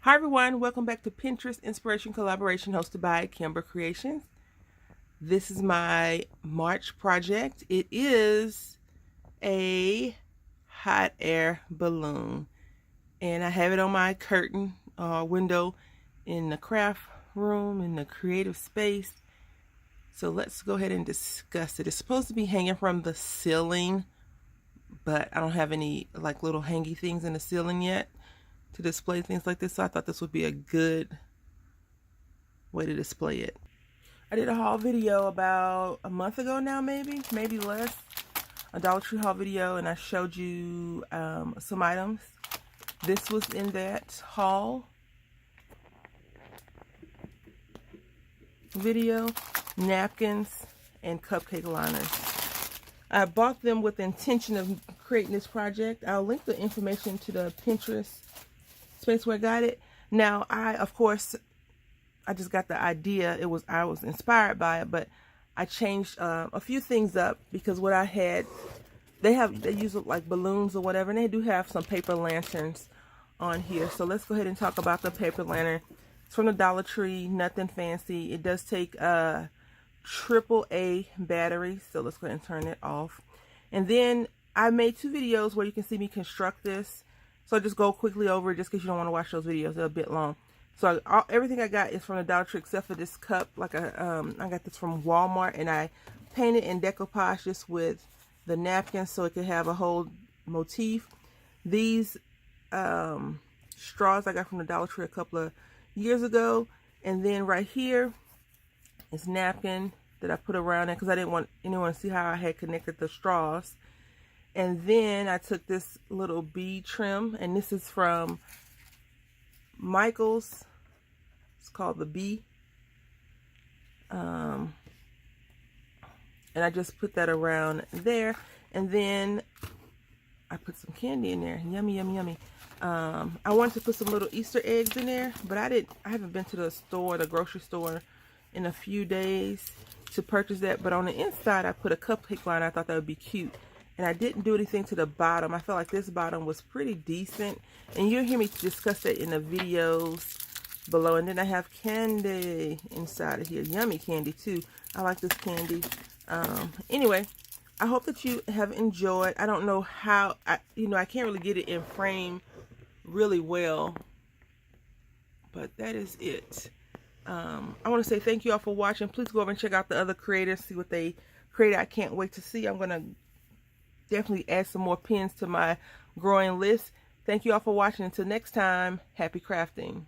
Hi everyone, welcome back to Pinterest Inspiration Collaboration hosted by Kimber Creations. This is my March project. It is a hot air balloon and I have it on my curtain window in the craft room in the creative space. So let's go ahead and discuss it. It's supposed to be hanging from the ceiling, but I don't have any like little hangy things in the ceiling yet to display things like this, so I thought this would be a good way to display it. I did a haul video about a month ago now, maybe less, a Dollar Tree haul video, and I showed you some items. This was in that haul video: napkins and cupcake liners. I bought them with the intention of creating this project. I'll link the information to the Pinterest space where I got it. Now, of course, I just got the idea. I was inspired by it, but I changed a few things up because what I had, they use like balloons or whatever, and they do have some paper lanterns on here. So let's go ahead and talk about the paper lantern. It's from the Dollar Tree, nothing fancy. It does take a AAA battery, so let's go ahead and turn it off. And then I made 2 videos where you can see me construct this. So just go quickly over it just because you don't want to watch those videos. They're a bit long. So everything I got is from the Dollar Tree except for this cup. Like I got this from Walmart, and I painted and decoupaged this with the napkins so it could have a whole motif. These straws I got from the Dollar Tree a couple of years ago. And then right here is napkin that I put around it because I didn't want anyone to see how I had connected the straws. And then I took this little bead trim, and this is from Michael's. It's called the Bee. And I just put that around there. And then I put some candy in there. Yummy, yummy, yummy. I wanted to put some little Easter eggs in there, but I haven't been to the grocery store in a few days to purchase that. But on the inside, I put a cupcake line. I thought that would be cute. And I didn't do anything to the bottom. I felt like this bottom was pretty decent. And you'll hear me discuss that in the videos below. And then I have candy inside of here. Yummy candy too. I like this candy. Anyway, I hope that you have enjoyed. I don't know how, I can't really get it in frame really well. But that is it. I want to say thank you all for watching. Please go over and check out the other creators. See what they created. I can't wait to see. I'm going to definitely add some more pins to my growing list. Thank you all for watching. Until next time, happy crafting.